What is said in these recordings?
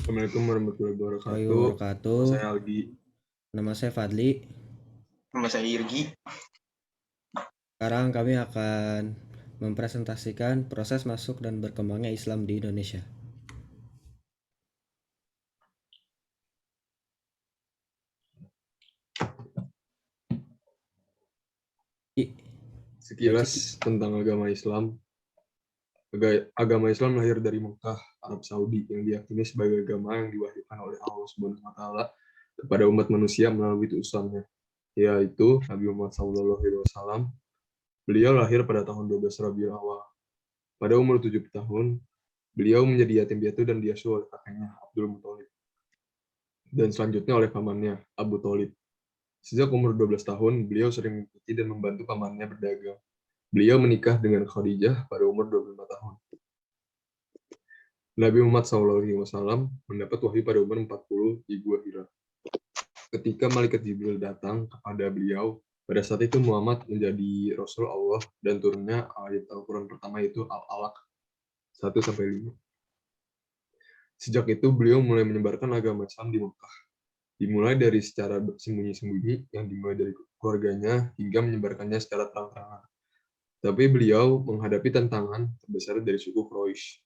Assalamualaikum warahmatullahi wabarakatuh. Nama Wabarakatuh. saya Aldi. Nama saya Fadli. Nama saya Irgi. Sekarang kami akan mempresentasikan proses masuk dan berkembangnya Islam di Indonesia. Sekilas tentang agama Islam. Agama Islam lahir dari Mekah, Arab Saudi, yang diyakini sebagai agama yang diwahyukan oleh Allah Subhanahu wa Ta'ala kepada umat manusia melalui utusannya, yaitu Nabi Muhammad SAW. Beliau lahir pada tahun 12 Rabiul Awal. Pada umur 7 tahun, beliau menjadi yatim piatu dan diasuh oleh kakeknya Abdul Muthalib, dan selanjutnya oleh pamannya Abu Thalib. Sejak umur 12 tahun, beliau sering mengikuti dan membantu pamannya berdagang. Beliau menikah dengan Khadijah pada umur 25 tahun. Nabi Muhammad SAW mendapat wahyu pada umur 40 Hijrah. Ketika malaikat Jibril datang kepada beliau, pada saat itu Muhammad menjadi Rasul Allah dan turunnya ayat Al-Quran pertama yaitu Al-Alaq 1-5. Sejak itu beliau mulai menyebarkan agama Islam di Mekah. Dimulai dari secara sembunyi-sembunyi yang dimulai dari keluarganya hingga menyebarkannya secara terang-terangan. Tapi beliau menghadapi tantangan terbesar dari suku Quraisy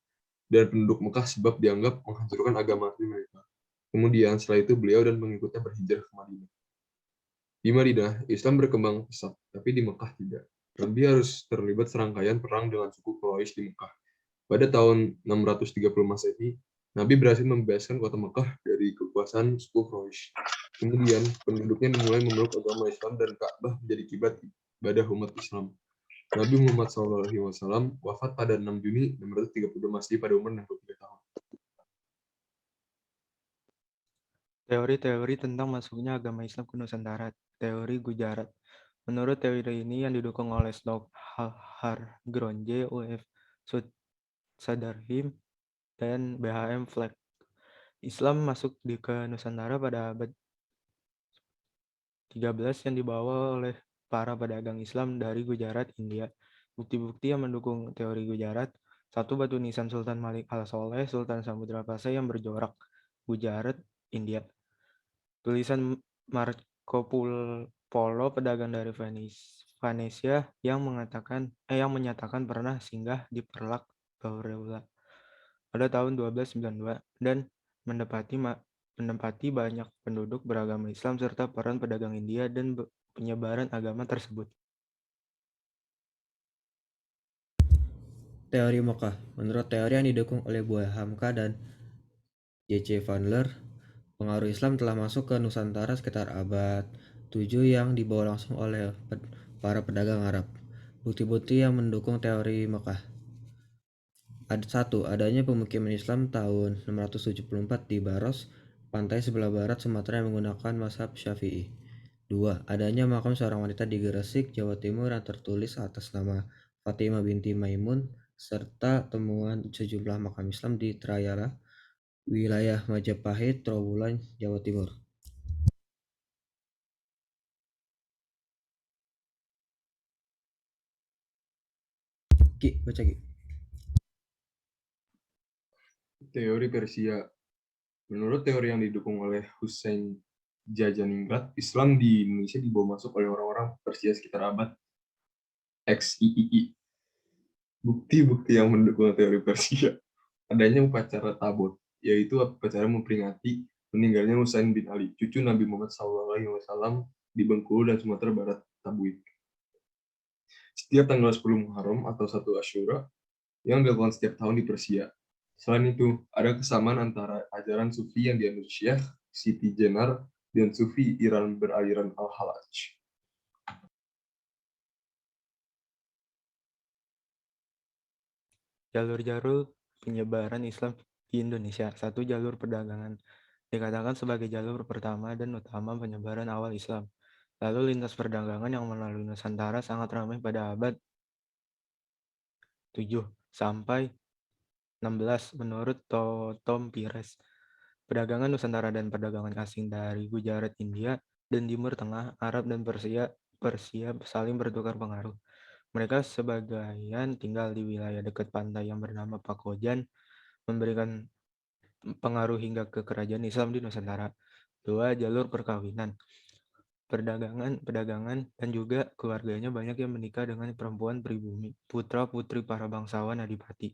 dan penduduk Mekah sebab dianggap menghancurkan agama asli mereka. Kemudian setelah itu beliau dan pengikutnya berhijrah ke Madinah. Di Madinah, Islam berkembang pesat, tapi di Mekah tidak. Nabi harus terlibat serangkaian perang dengan suku Quraisy di Mekah. Pada tahun 630 Masehi, Nabi berhasil membebaskan kota Mekah dari kekuasaan suku Quraisy. Kemudian, penduduknya dimulai memeluk agama Islam dan Ka'bah menjadi kiblat ibadah umat Islam. Nabi Muhammad SAW wafat pada 6 Juni 632 Masehi pada umur 63 tahun. Teori-teori tentang masuknya agama Islam ke Nusantara. Teori Gujarat. Menurut teori ini yang didukung oleh Slok Hargronje, UF Sadarhim, dan BHM Fleck. Islam masuk ke Nusantara pada abad 13 yang dibawa oleh para pedagang Islam dari Gujarat, India. Bukti-bukti yang mendukung teori Gujarat: 1. Batu nisan Sultan Malik al-Soleh, Sultan Samudra Pasai yang berjorak, Gujarat, India. Tulisan Marco Polo, pedagang dari Venesia, yang menyatakan pernah singgah di Perlak Baureulah pada tahun 1292 dan mendapati banyak penduduk beragama Islam serta peran pedagang India dan penyebaran agama tersebut. Teori Mekah. Menurut teori yang didukung oleh Buah Hamka dan J.C. Vandler, pengaruh Islam telah masuk ke Nusantara sekitar abad 7 yang dibawa langsung oleh para pedagang Arab. Bukti-bukti yang mendukung teori Mekah. Adanya pemukiman Islam tahun 674 di Baros, pantai sebelah barat Sumatera yang menggunakan mazhab Syafi'i. 2. Adanya makam seorang wanita di Gresik, Jawa Timur yang tertulis atas nama Fatimah binti Maimun, serta temuan sejumlah makam Islam di Trayala, wilayah Majapahit, Trowulan, Jawa Timur. Baca Ki. Teori Persia. Menurut teori yang didukung oleh Hussein Jajaningrat, Islam di Indonesia dibawa masuk oleh orang-orang Persia sekitar abad XIII. Bukti-bukti yang mendukung teori Persia: adanya upacara tabut, yaitu upacara memperingati meninggalnya Husain bin Ali, cucu Nabi Muhammad SAW, di Bengkulu dan Sumatera Barat, Tabuik. Setiap tanggal 10 Muharram atau 1 Asyura yang dilakukan setiap tahun di Persia. Selain itu, ada kesamaan antara ajaran Sufi yang dianut Syekh Siti Jenar dan Sufi Iran beraliran Al-Halaj. Jalur-jalur penyebaran Islam di Indonesia. 1. Jalur perdagangan. Dikatakan sebagai jalur pertama dan utama penyebaran awal Islam. Lalu lintas perdagangan yang melalui Nusantara sangat ramai pada abad 7 sampai 16 menurut Tom Pires. Perdagangan Nusantara dan perdagangan asing dari Gujarat, India, dan Timur Tengah, Arab, dan Persia saling bertukar pengaruh. Mereka sebagian tinggal di wilayah dekat pantai yang bernama Pakojan, memberikan pengaruh hingga ke kerajaan Islam di Nusantara. 2. Jalur perkawinan. Perdagangan, dan juga keluarganya banyak yang menikah dengan perempuan pribumi, putra-putri para bangsawan adipati.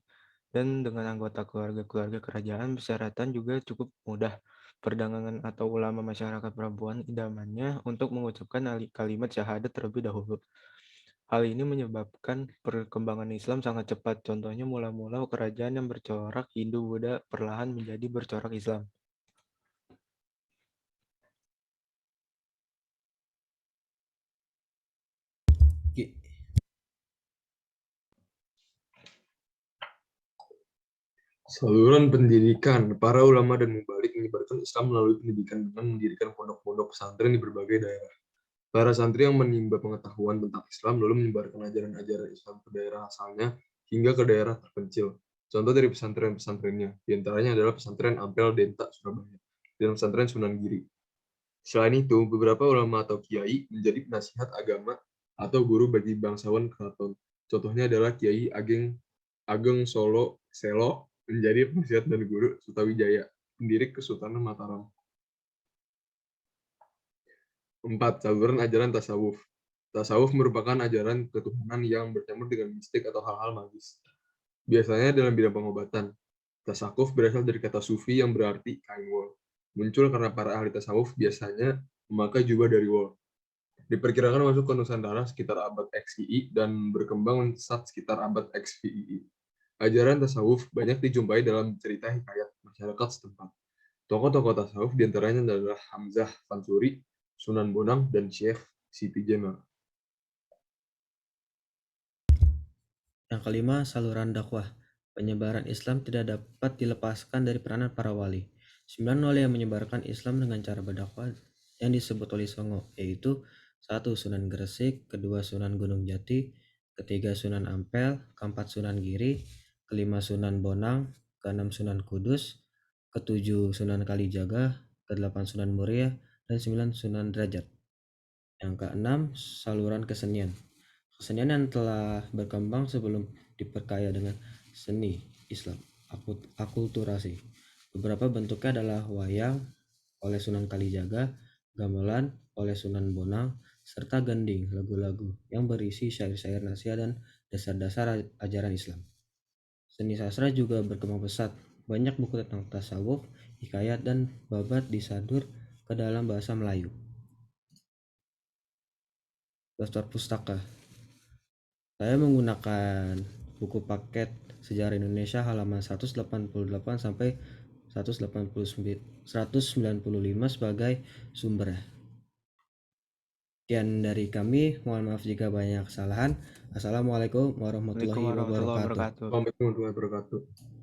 Dan dengan anggota keluarga-keluarga kerajaan, persyaratan juga cukup mudah. Perdagangan atau ulama masyarakat perempuan idamannya untuk mengucapkan kalimat syahadat terlebih dahulu. Hal ini menyebabkan perkembangan Islam sangat cepat. Contohnya mula-mula kerajaan yang bercorak Hindu-Buddha perlahan menjadi bercorak Islam. Ki- Saluran pendidikan. Para ulama dan mubalik menyebarkan Islam melalui pendidikan dengan mendirikan pondok-pondok pesantren di berbagai daerah. Para santri yang menimba pengetahuan tentang Islam lalu menyebarkan ajaran-ajaran Islam ke daerah asalnya hingga ke daerah terpencil. Contoh dari pesantren-pesantrennya, diantaranya adalah pesantren Ampel Denta, Surabaya, dan pesantren Sunan Giri. Selain itu, beberapa ulama atau kiai menjadi penasihat agama atau guru bagi bangsawan keraton. Contohnya adalah Kiai Ageng Solo Selo menjadi penasihat dan guru Sutawijaya, pendiri Kesultanan Mataram. 4. Saluran ajaran tasawuf. Tasawuf merupakan ajaran ketuhanan yang bercampur dengan mistik atau hal-hal magis. Biasanya dalam bidang pengobatan. Tasawuf berasal dari kata sufi yang berarti kain wol. Muncul karena para ahli tasawuf biasanya memakai jubah dari wol. Diperkirakan masuk ke Nusantara sekitar abad XII dan berkembang saat sekitar abad XVII. Ajaran tasawuf banyak dijumpai dalam cerita hikayat masyarakat setempat. Tokoh-tokoh tasawuf diantaranya adalah Hamzah Fansuri, Sunan Bonang, dan Syekh Siti Jemal. Yang kelima, saluran dakwah. Penyebaran Islam tidak dapat dilepaskan dari peranan para wali. 9 wali yang menyebarkan Islam dengan cara berdakwah yang disebut wali songo, yaitu 1. Sunan Gresik, 2. Sunan Gunung Jati, 3. Sunan Ampel, 4. Sunan Giri, 5. Sunan Bonang, 6. Sunan Kudus, 7. Sunan Kalijaga, 8. Sunan Muria, dan 9. Sunan Derajat. Yang keenam, saluran kesenian. Kesenian yang telah berkembang sebelum diperkaya dengan seni Islam, akulturasi. Beberapa bentuknya adalah wayang oleh Sunan Kalijaga, gamelan oleh Sunan Bonang, serta gending, lagu-lagu yang berisi syair-syair nasihat dan dasar-dasar ajaran Islam. Seni sastra juga berkembang pesat. Banyak buku tentang tasawuf, hikayat, dan babat disadur ke dalam bahasa Melayu. Daftar pustaka. Saya menggunakan buku paket Sejarah Indonesia halaman 188 sampai 195 sebagai sumber. Sekian dari kami, mohon maaf jika banyak kesalahan. Assalamualaikum warahmatullahi Waalaikumsalam warahmatullahi wabarakatuh. wabarakatuh. Assalamualaikum warahmatullahi wabarakatuh.